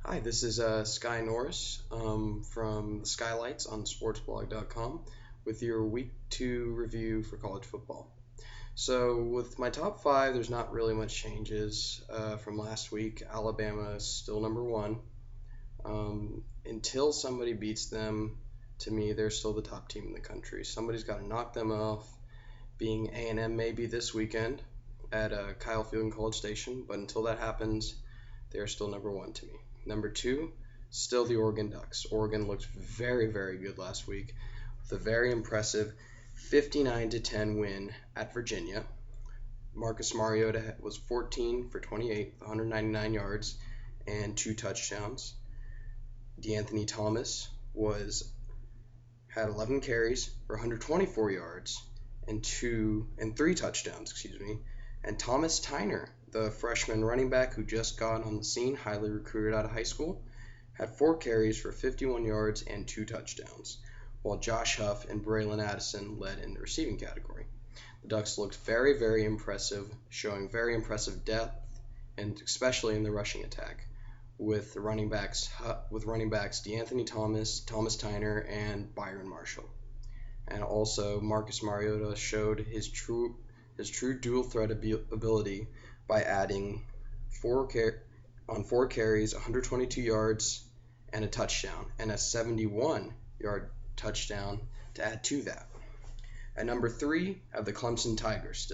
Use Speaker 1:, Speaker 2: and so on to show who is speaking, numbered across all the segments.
Speaker 1: Hi, this is Sky Norris from the Skylights on sportsblog.com with your week 2 review for college football. So, with my top 5, there's not really much changes from last week. Alabama is still number 1. Until somebody beats them, to me, they're still the top team in the country. Somebody's got to knock them off, being A&M maybe this weekend at Kyle Field in College Station, but until that happens, they're still number 1 to me. Number 2, still the Oregon Ducks. Oregon looked very, very good last week with a very impressive 59-10 win at Virginia. Marcus Mariota was 14 for 28, 199 yards and 2 touchdowns. DeAnthony Thomas had 11 carries for 124 yards and 3 touchdowns, And Thomas Tyner, the freshman running back who just got on the scene, highly recruited out of high school, had 4 carries for 51 yards and 2 touchdowns, while Josh Huff and Braylon Addison led in the receiving category. The Ducks looked very, very impressive, showing very impressive depth, and especially in the rushing attack, with running backs DeAnthony Thomas, Thomas Tyner, and Byron Marshall. And also Marcus Mariota showed his true dual threat ability by adding 4 carries, 122 yards, and a touchdown, and a 71-yard touchdown to add to that. At number 3, I have the Clemson Tigers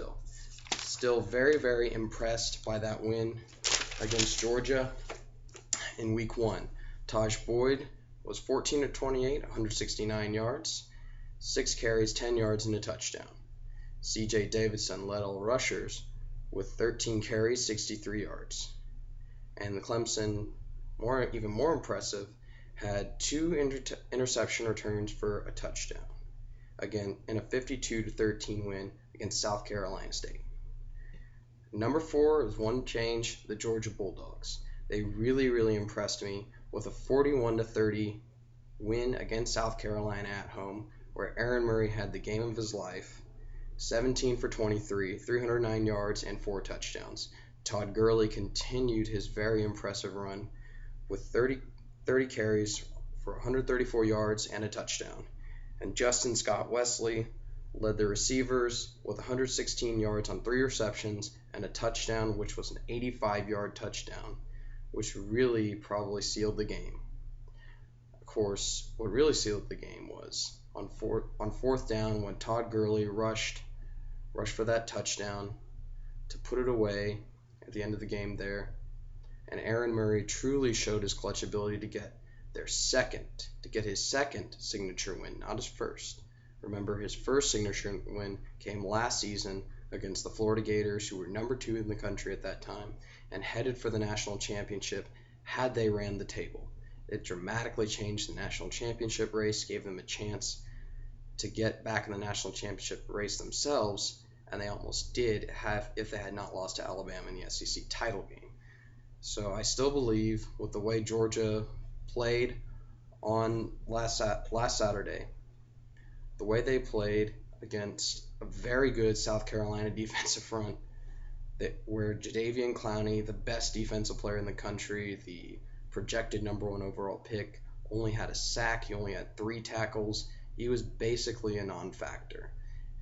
Speaker 1: still very, very impressed by that win against Georgia in week 1. Taj Boyd was 14 of 28, 169 yards, 6 carries, 10 yards, and a touchdown. C.J. Davidson led all rushers with 13 carries, 63 yards. And the Clemson, even more impressive, had 2 interception returns for a touchdown. Again, in a 52-13 win against South Carolina State. Number 4 is one change, the Georgia Bulldogs. They really, really impressed me with a 41-30 win against South Carolina at home, where Aaron Murray had the game of his life. 17 for 23, 309 yards, and 4 touchdowns. Todd Gurley continued his very impressive run with 30 carries for 134 yards and a touchdown. And Justin Scott Wesley led the receivers with 116 yards on 3 receptions and a touchdown, which was an 85-yard touchdown, which really probably sealed the game. Of course, what really sealed the game was on fourth down when Todd Gurley rushed for that touchdown to put it away at the end of the game there. And Aaron Murray truly showed his clutch ability to get his second signature win, not his first. Remember, his first signature win came last season against the Florida Gators, who were number 2 in the country at that time and headed for the national championship had they ran the table. It dramatically changed the national championship race, gave them a chance to get back in the national championship race themselves, and they almost did if they had not lost to Alabama in the SEC title game. So I still believe with the way Georgia played on last Saturday, the way they played against a very good South Carolina defensive front, where Jadeveon Clowney, the best defensive player in the country, the projected number 1 overall pick, only had a sack. He only had 3 tackles. He was basically a non-factor,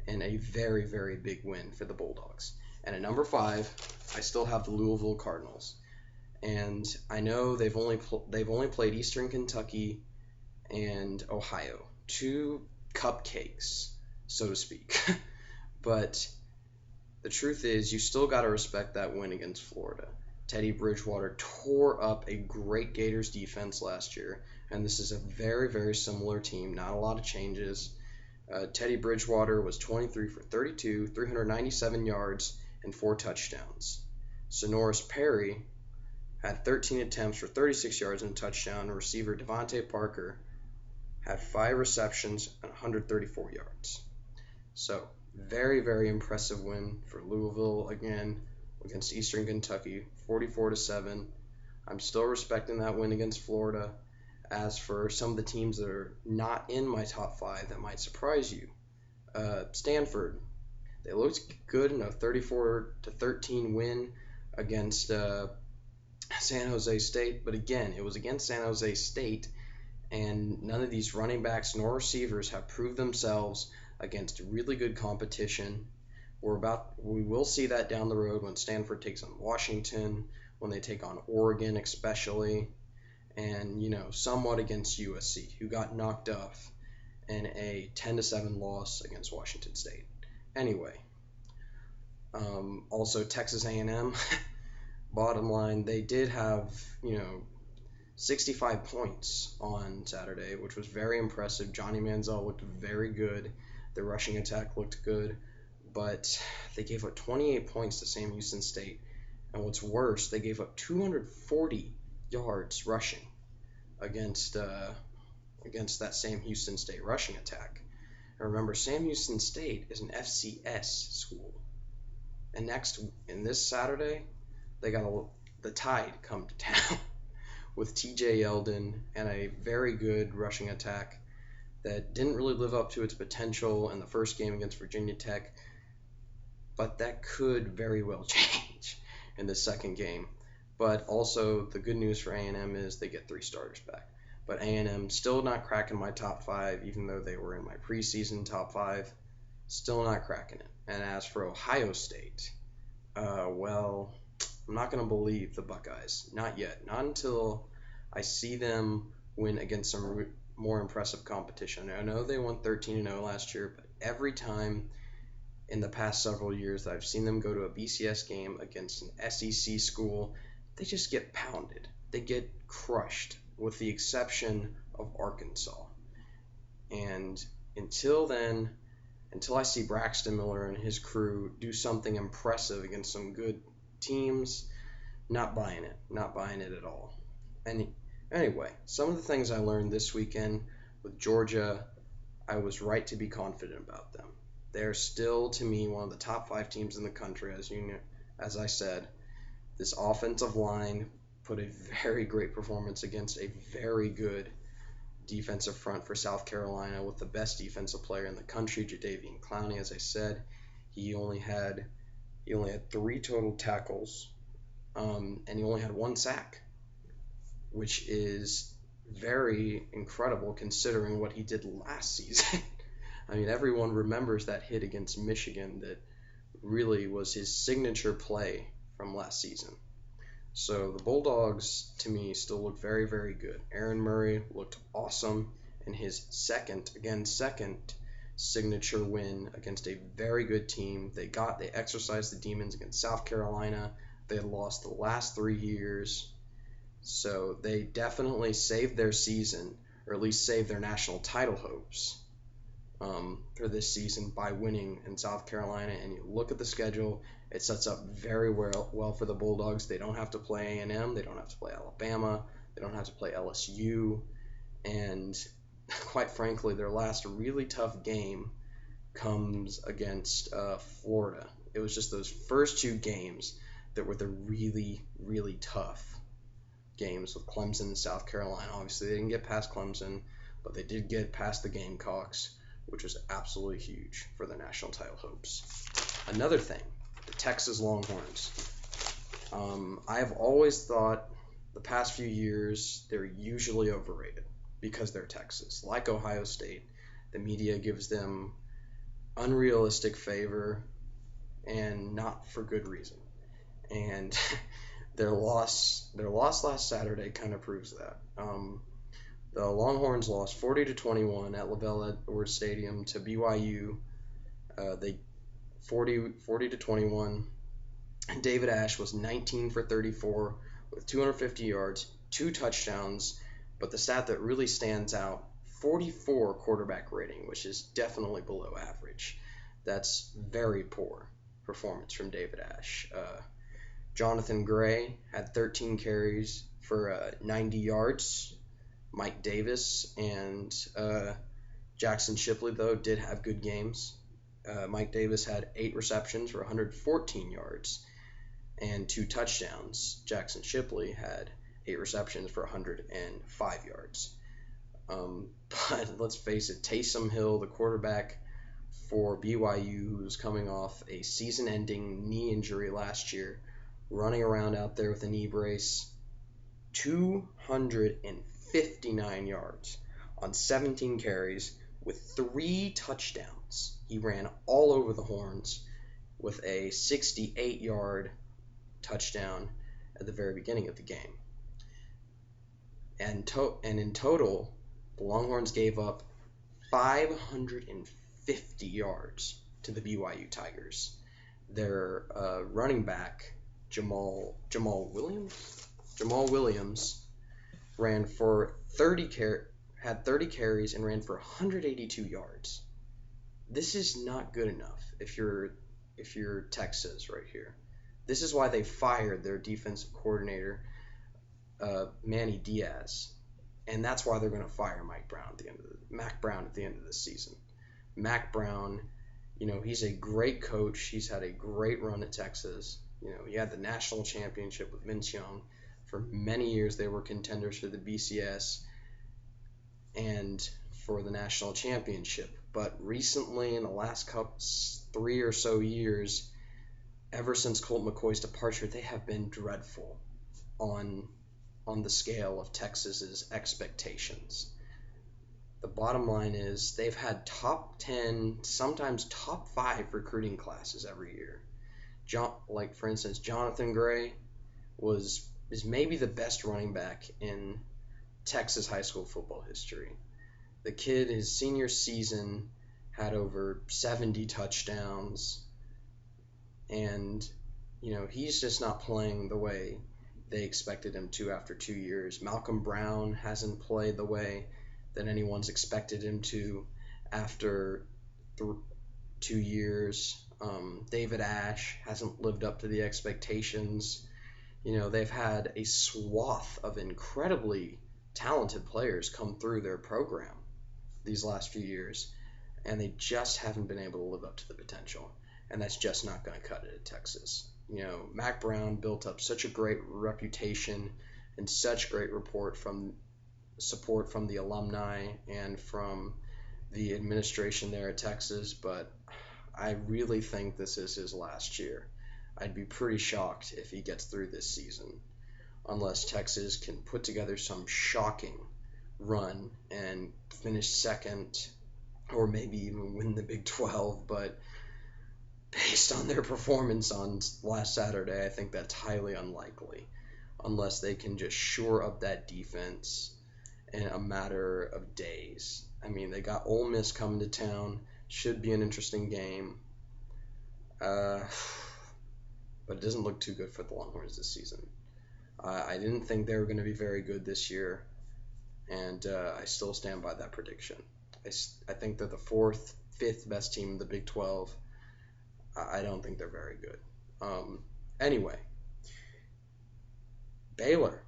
Speaker 1: and a very, very big win for the Bulldogs. And at number 5, I still have the Louisville Cardinals. And I know they've only played Eastern Kentucky and Ohio, 2 cupcakes, so to speak. But the truth is, you still got to respect that win against Florida. Teddy Bridgewater tore up a great Gators defense last year, and this is a very, very similar team. Not a lot of changes. Teddy Bridgewater was 23 for 32, 397 yards, and 4 touchdowns. Sonoris Perry had 13 attempts for 36 yards and a touchdown. Receiver Devontae Parker had 5 receptions and 134 yards. So, very, very impressive win for Louisville again against Eastern Kentucky, 44-7. I'm still respecting that win against Florida. As for some of the teams that are not in my top 5 that might surprise you, Stanford, they looked good in a 34-13 win against San Jose State. But again, it was against San Jose State, and none of these running backs nor receivers have proved themselves against really good competition. We will see that down the road when Stanford takes on Washington, when they take on Oregon especially, and somewhat against USC, who got knocked off in a 10-7 loss against Washington State. Anyway, also Texas A&M. Bottom line, they did have 65 points on Saturday, which was very impressive. Johnny Manziel looked very good. The rushing attack looked good, but they gave up 28 points to Sam Houston State. And what's worse, they gave up 240 yards rushing against that Sam Houston State rushing attack. And remember, Sam Houston State is an FCS school. And this Saturday, they got the Tide come to town with TJ Yeldon and a very good rushing attack that didn't really live up to its potential in the first game against Virginia Tech, but that could very well change in the second game. But also the good news for A&M is they get 3 starters back. But A&M still not cracking my top 5, even though they were in my preseason top 5. Still not cracking it. And as for Ohio State, well, I'm not going to believe the Buckeyes. Not yet. Not until I see them win against some more impressive competition. I know they won 13-0 last year, but every time in the past several years that I've seen them go to a BCS game against an SEC school, they just get pounded. They get crushed, with the exception of Arkansas. And until then, until I see Braxton Miller and his crew do something impressive against some good teams, not buying it. Not buying it at all. And anyway, some of the things I learned this weekend with Georgia, I was right to be confident about them. They're still, to me, one of the top 5 teams in the country, as I said. This offensive line put a very great performance against a very good defensive front for South Carolina with the best defensive player in the country, Jadeveon Clowney. As I said, he only had 3 total tackles, and he only had 1 sack, which is very incredible considering what he did last season. I mean, everyone remembers that hit against Michigan that really was his signature play from last season. So the Bulldogs, to me, still look very, very good. Aaron Murray looked awesome in his second signature win against a very good team. They exercised the demons against South Carolina. They had lost the last 3 years. So they definitely saved their season, or at least saved their national title hopes for this season by winning in South Carolina. And you look at the schedule, it sets up very well for the Bulldogs. They don't have to play A&M. They don't have to play Alabama. They don't have to play LSU. And quite frankly, their last really tough game comes against Florida. It was just those first 2 games that were the really, really tough games with Clemson and South Carolina. Obviously, they didn't get past Clemson, but they did get past the Gamecocks, which was absolutely huge for their national title hopes. Another thing, the Texas Longhorns. I have always thought the past few years they're usually overrated because they're Texas. Like Ohio State, the media gives them unrealistic favor and not for good reason. And their loss last Saturday kind of proves that. The Longhorns lost 40-21 at LaVell Edwards Stadium to BYU. They 40-21. David Ash was 19 for 34 with 250 yards, 2 touchdowns. But the stat that really stands out, 44 quarterback rating, which is definitely below average. That's very poor performance from David Ash. Jonathan Gray had 13 carries for 90 yards. Mike Davis and Jackson Shipley, though, did have good games. Mike Davis had 8 receptions for 114 yards and 2 touchdowns. Jackson Shipley had 8 receptions for 105 yards. But let's face it, Taysom Hill, the quarterback for BYU, who's coming off a season-ending knee injury last year, running around out there with a knee brace, 259 yards on 17 carries with 3 touchdowns. He ran all over the horns with a 68-yard touchdown at the very beginning of the game. And in total, the Longhorns gave up 550 yards to the BYU Tigers. Their running back, Jamal Williams ran for 30 carries and ran for 182 yards. This is not good enough if you're Texas right here. This is why they fired their defensive coordinator, Manny Diaz, and that's why they're going to fire Mac Brown at the end of the season. Mac Brown, he's a great coach. He's had a great run at Texas. He had the national championship with Vince Young. For many years, they were contenders for the BCS and for the national championship. But recently, in the last 3 or so years, ever since Colt McCoy's departure, they have been dreadful on the scale of Texas's expectations. The bottom line is they've had top 10, sometimes top 5 recruiting classes every year. For instance, Jonathan Gray is maybe the best running back in Texas high school football history. The kid, his senior season, had over 70 touchdowns, and he's just not playing the way they expected him to after 2 years. Malcolm Brown hasn't played the way that anyone's expected him to after 2 years. David Ash hasn't lived up to the expectations. They've had a swath of incredibly talented players come through their program these last few years, and they just haven't been able to live up to the potential, and that's just not going to cut it at Texas. Mac Brown built up such a great reputation and such great support from the alumni and from the administration there at Texas, but I really think this is his last year. I'd be pretty shocked if he gets through this season, unless Texas can put together some shocking run and finish second, or maybe even win the Big 12, but based on their performance on last Saturday, I think that's highly unlikely, unless they can just shore up that defense in a matter of days. I mean, they got Ole Miss coming to town. Should be an interesting game. But it doesn't look too good for the Longhorns this season. I didn't think they were going to be very good this year, and I still stand by that prediction. I think they're the 4th, 5th best team in the Big 12. I don't think they're very good. Anyway, Baylor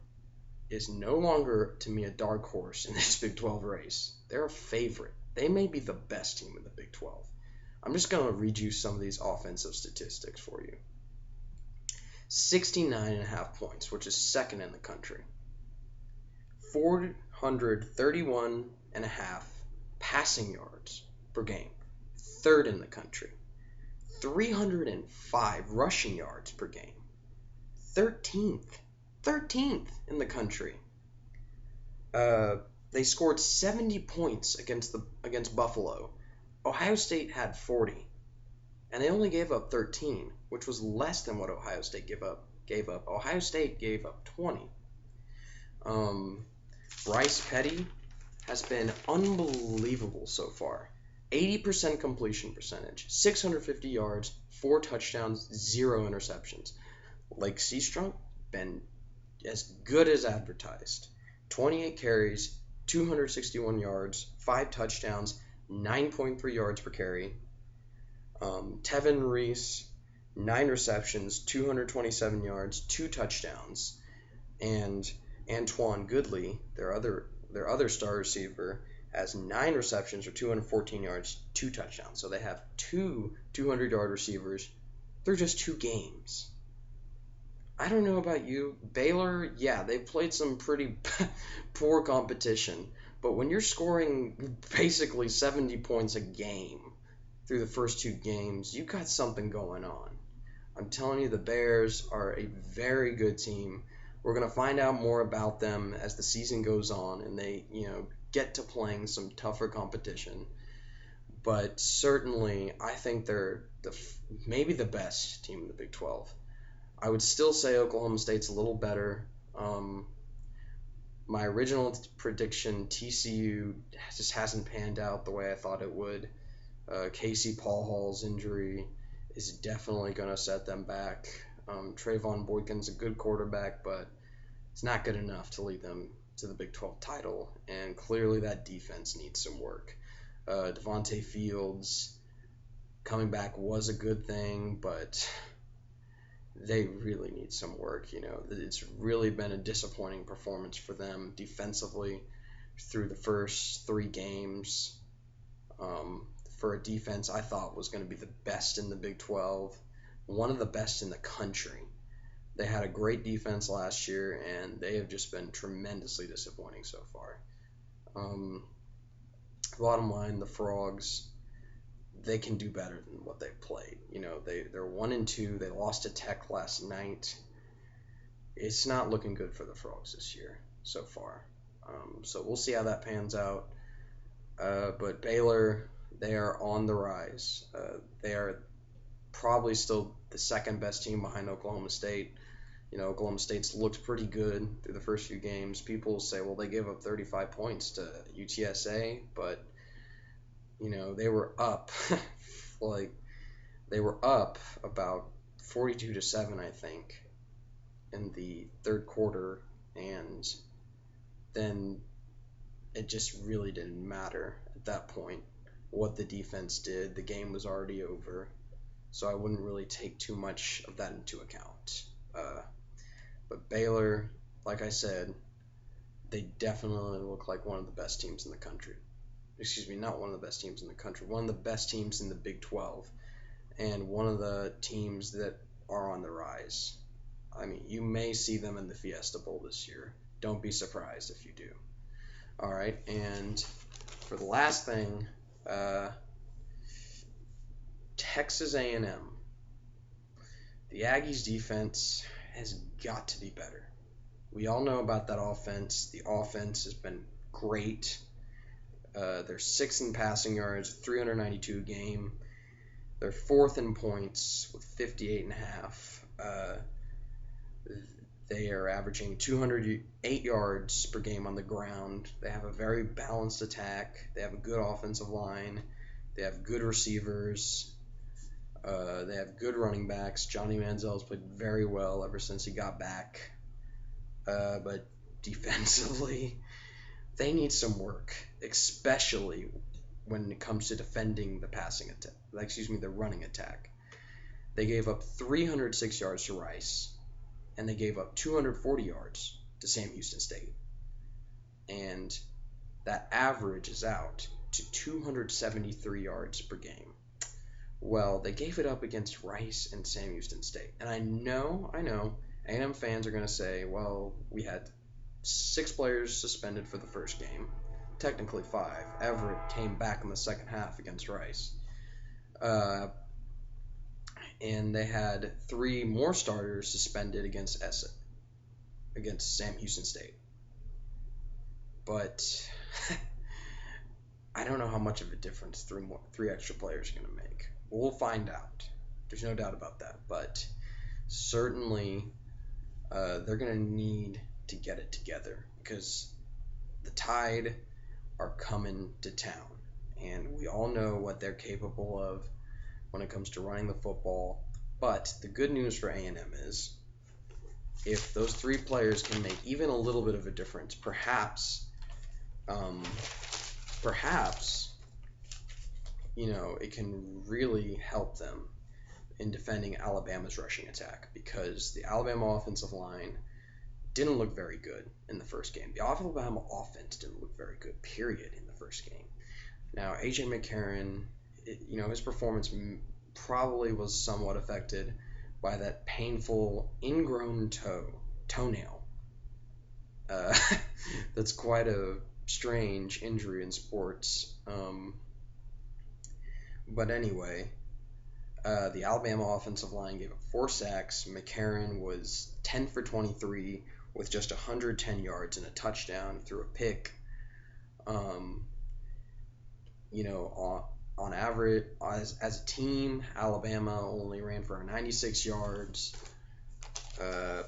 Speaker 1: is no longer, to me, a dark horse in this Big 12 race. They're a favorite. They may be the best team in the Big 12. I'm just going to read you some of these offensive statistics for you. 69.5 points, which is second in the country. 431.5 passing yards per game, third in the country. 305 rushing yards per game, 13th in the country. They scored 70 points against Buffalo. Ohio State had 40, and they only gave up 13, which was less than what Ohio State gave up. Ohio State gave up 20. Bryce Petty has been unbelievable so far. 80% completion percentage, 650 yards, 4 touchdowns, 0 interceptions. Lake Seastrunk, been as good as advertised. 28 carries, 261 yards, 5 touchdowns, 9.3 yards per carry. Tevin Reese, 9 receptions, 227 yards, 2 touchdowns. And Antoine Goodley, their other star receiver, has 9 receptions for 214 yards, 2 touchdowns. So they have 2 200-yard receivers through just 2 games. I don't know about you. Baylor, yeah, they've played some pretty poor competition. But when you're scoring basically 70 points a game through the first 2 games, you got something going on. I'm telling you, the Bears are a very good team. We're going to find out more about them as the season goes on and they, get to playing some tougher competition. But certainly, I think they're maybe the best team in the Big 12. I would still say Oklahoma State's a little better. Um, my original prediction, TCU just hasn't panned out the way I thought it would. Casey Paul Hall's injury is definitely going to set them back. Trayvon Boykin's a good quarterback, but it's not good enough to lead them to the Big 12 title, and clearly that defense needs some work. Devontae Fields coming back was a good thing, but they really need some work. It's really been a disappointing performance for them defensively through the first 3 games. For a defense I thought was going to be the best in the Big 12, one of the best in the country. They had a great defense last year, and they have just been tremendously disappointing so far. Bottom line, the Frogs, they can do better than what they've played. They're 1-2. They lost to Tech last night. It's not looking good for the Frogs this year so far. So we'll see how that pans out. But Baylor, they are on the rise. They are probably still the second best team behind Oklahoma State. Oklahoma State's looked pretty good through the first few games. People say, well, they gave up 35 points to UTSA, but they were up they were up about 42-7, I think, in the third quarter, and then it just really didn't matter at that point what the defense did. The game was already over, so I wouldn't really take too much of that into account. But Baylor, like I said, they definitely look like one of the best teams in the country. Excuse me, not one of the best teams in the country, one of the best teams in the Big 12, and one of the teams that are on the rise. I mean, you may see them in the Fiesta Bowl this year. Don't be surprised if you do. All right, and for the last thing, Texas A&M. The Aggies' defense has got to be better. We all know about that offense. The offense has been great. They're 6th in passing yards, 392 a game. They're 4th in points with 58.5. They are averaging 208 yards per game on the ground. They have a very balanced attack. They have a good offensive line. They have good receivers. They have good running backs. Johnny Manziel has played very well ever since he got back. But defensively, they need some work, especially when it comes to defending the the running attack. They gave up 306 yards to Rice, and they gave up 240 yards to Sam Houston State. And that averages out to 273 yards per game. Well, they gave it up against Rice and Sam Houston State. And I know, A&M fans are going to say, well, we had 6 players suspended for the first game. Technically 5. Everett came back in the second half against Rice. And they had 3 more starters suspended against Sam Houston State. But I don't know how much of a difference 3 extra players are going to make. We'll find out. There's no doubt about that. But certainly they're going to need to get it together because the Tide are coming to town. And we all know what they're capable of when it comes to running the football. But the good news for A&M is if those 3 players can make even a little bit of a difference, perhaps it can really help them in defending Alabama's rushing attack because the Alabama offensive line didn't look very good in the first game. The Alabama offense didn't look very good, period, in the first game. Now, A.J. McCarron, his performance probably was somewhat affected by that painful ingrown toenail. That's quite a strange injury in sports. But anyway, the Alabama offensive line gave up 4 sacks. McCarron was 10 for 23, with just 110 yards and a touchdown. He threw a pick. Um, on average, as a team, Alabama only ran for 96 yards. Uh,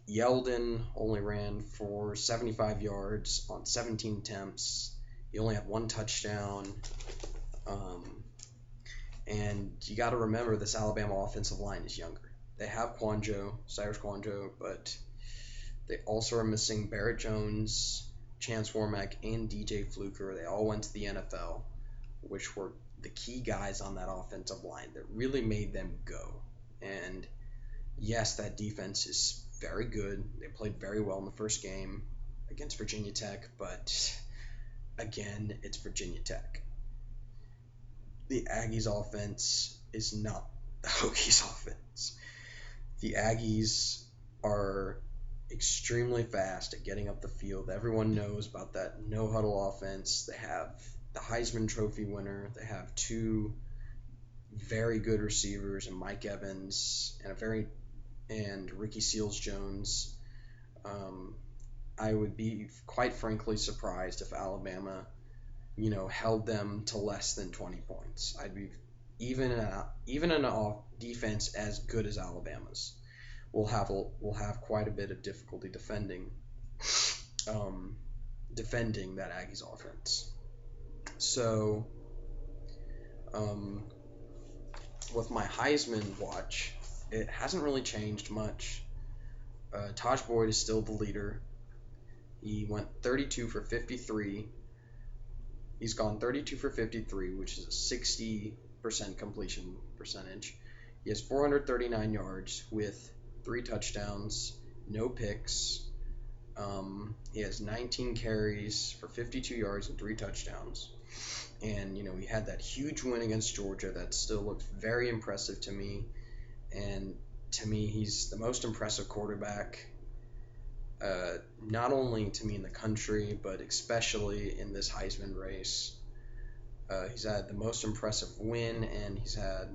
Speaker 1: Yeldon only ran for 75 yards on 17 attempts. He only had one touchdown. Um, and you got to remember this Alabama offensive line is younger. They have Cyrus Quanjo, but they also are missing Barrett Jones, Chance Warmack, and DJ Fluker. They all went to the NFL, which were the key guys on that offensive line that really made them go. And yes, that defense is very good. They played very well in the first game against Virginia Tech, but again, it's Virginia Tech. The Aggies offense is not the Hokies offense. The Aggies are extremely fast at getting up the field. Everyone knows about that no huddle offense. They have the Heisman Trophy winner. They have two very good receivers in Mike Evans and Ricky Seals-Jones. I would be quite frankly surprised if Alabama, held them to less than 20 points. I'd be even in an defense as good as Alabama's. We'll have quite a bit of difficulty defending that Aggies offense. So, with my Heisman watch, it hasn't really changed much. Taj Boyd is still the leader. He went 32 for 53. He's gone 32 for 53, which is a 60% completion percentage. He has 439 yards with 3 touchdowns, no picks. He has 19 carries for 52 yards and 3 touchdowns. And, he had that huge win against Georgia that still looked very impressive to me. And to me, he's the most impressive quarterback, not only to me in the country, but especially in this Heisman race. He's had the most impressive win, and he's had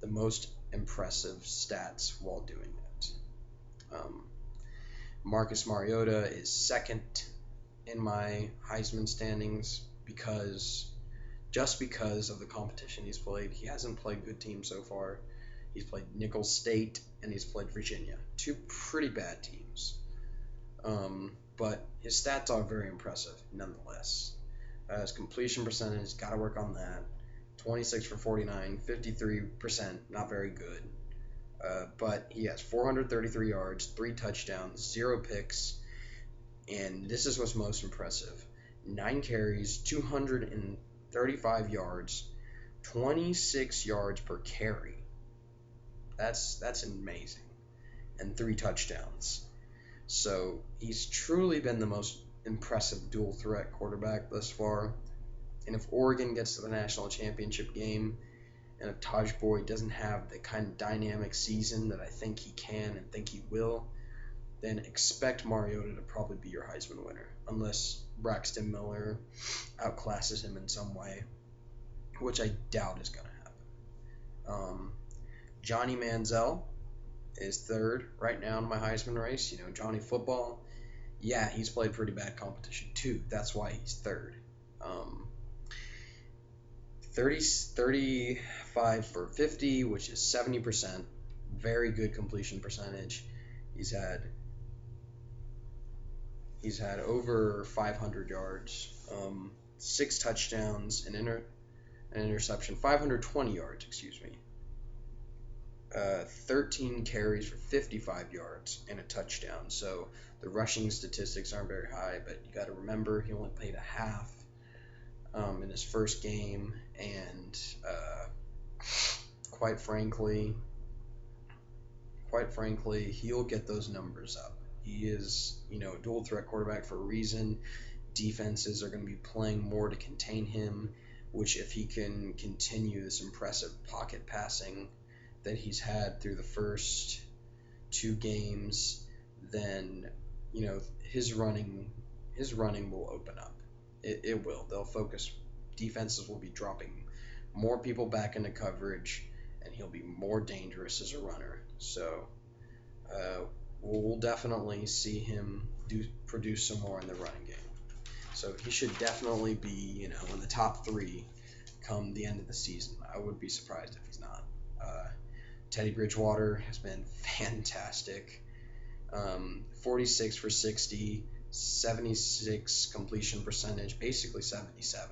Speaker 1: the most impressive stats while doing it. Marcus Mariota is second in my Heisman standings because of the competition he's played. He hasn't played good teams so far. He's played Nicholls State and he's played Virginia, 2 pretty bad teams. But his stats are very impressive nonetheless. His completion percentage, got to work on that. 26 for 49, 53%, not very good. But he has 433 yards, 3 touchdowns, 0 picks, and this is what's most impressive. 9 carries, 235 yards, 26 yards per carry. That's amazing. And 3 touchdowns. So he's truly been the most impressive dual threat quarterback thus far. And if Oregon gets to the national championship game, and if Taj Boyd doesn't have the kind of dynamic season that I think he can and think he will, then expect Mariota to probably be your Heisman winner, unless Braxton Miller outclasses him in some way, which I doubt is going to happen. Johnny Manziel is third right now in my Heisman race. Johnny Football, yeah, he's played pretty bad competition too. That's why he's third. 35 for 50, which is 70%. Very good completion percentage. He's had over 500 yards, 6 touchdowns, an interception, 520 yards, 13 carries for 55 yards and a touchdown. So the rushing statistics aren't very high, but you got to remember he only played a half in his first game, and quite frankly, he'll get those numbers up. He is, a dual threat quarterback for a reason. Defenses are going to be playing more to contain him, which if he can continue this impressive pocket passing that he's had through the first 2 games, then, his running will open up. It will. They'll focus. Defenses will be dropping more people back into coverage, and he'll be more dangerous as a runner. So we'll definitely see him produce some more in the running game. So he should definitely be, in the top three come the end of the season. I would be surprised if he's not. Teddy Bridgewater has been fantastic. 46 for 60, 76 completion percentage, basically 77.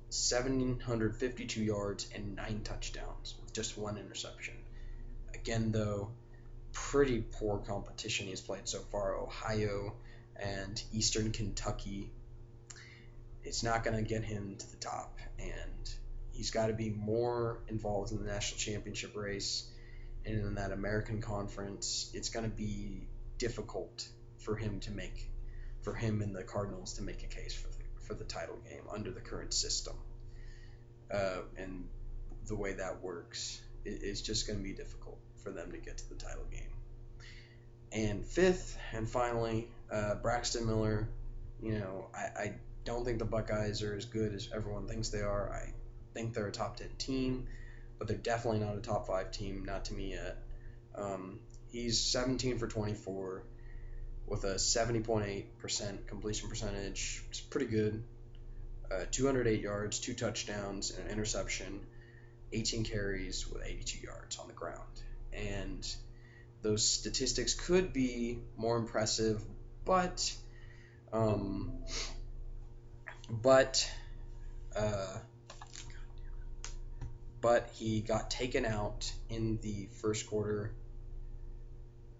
Speaker 1: 752 yards and 9 touchdowns with just 1 interception. Again, though, pretty poor competition he's played so far. Ohio and Eastern Kentucky. It's not going to get him to the top, and he's got to be more involved in the national championship race and in that American Conference. It's going to be difficult for him and the Cardinals to make a case for the title game under the current system. And the way that works, it's just going to be difficult for them to get to the title game. And fifth, and finally, Braxton Miller. I don't think the Buckeyes are as good as everyone thinks they are. I think they're a top 10 team, but they're definitely not a top 5 team, not to me yet. He's 17 for 24 with a 70.8% completion percentage. It's pretty good. 208 yards, 2 touchdowns, and an interception, 18 carries with 82 yards on the ground. And those statistics could be more impressive, but he got taken out in the first quarter.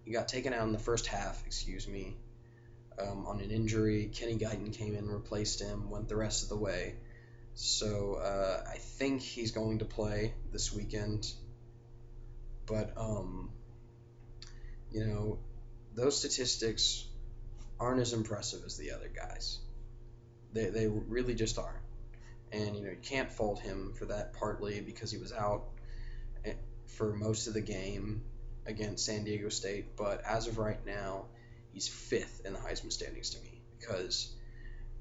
Speaker 1: He got taken out in the first half, on an injury. Kenny Guyton came in, replaced him, went the rest of the way. So I think he's going to play this weekend. But, those statistics aren't as impressive as the other guys. They really just aren't. And, you can't fault him for that, partly because he was out for most of the game against San Diego State. But as of right now, he's 5th in the Heisman standings to me, because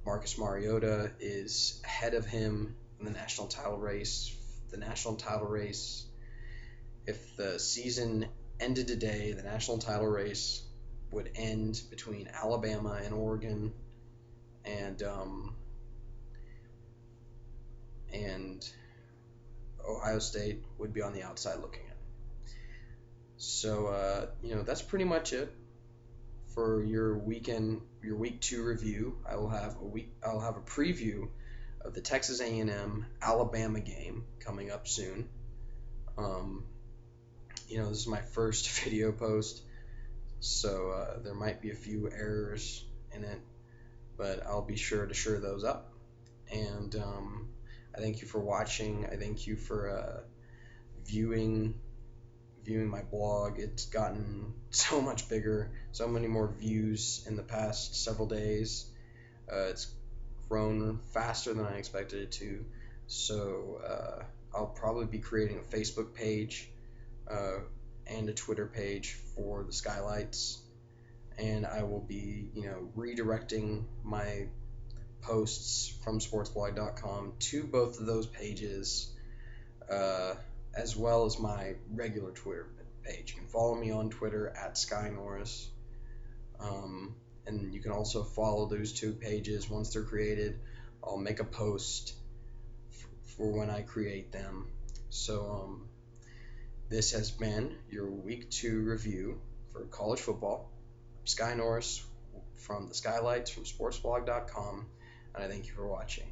Speaker 1: Marcus Mariota is ahead of him in the national title race. If the season ended today, the national title race would end between Alabama and Oregon, and Ohio State would be on the outside looking in. So that's pretty much it for your week 2 review. I'll have a preview of the Texas A&M Alabama game coming up soon. This is my first video post, so there might be a few errors in it, but I'll be sure to shore those up. And I thank you for watching. I thank you for viewing my blog. It's gotten so much bigger, so many more views in the past several days. It's grown faster than I expected it to. So I'll probably be creating a Facebook page and a Twitter page for the Skylights, and I will be redirecting my posts from sportsblog.com to both of those pages, as well as my regular Twitter page. You can follow me on Twitter at SkyNorris, and you can also follow those 2 pages. Once they're created, I'll make a post for when I create them. So this has been your week 2 review for college football. Sky Norris from the Skylights from sportsblog.com, and I thank you for watching.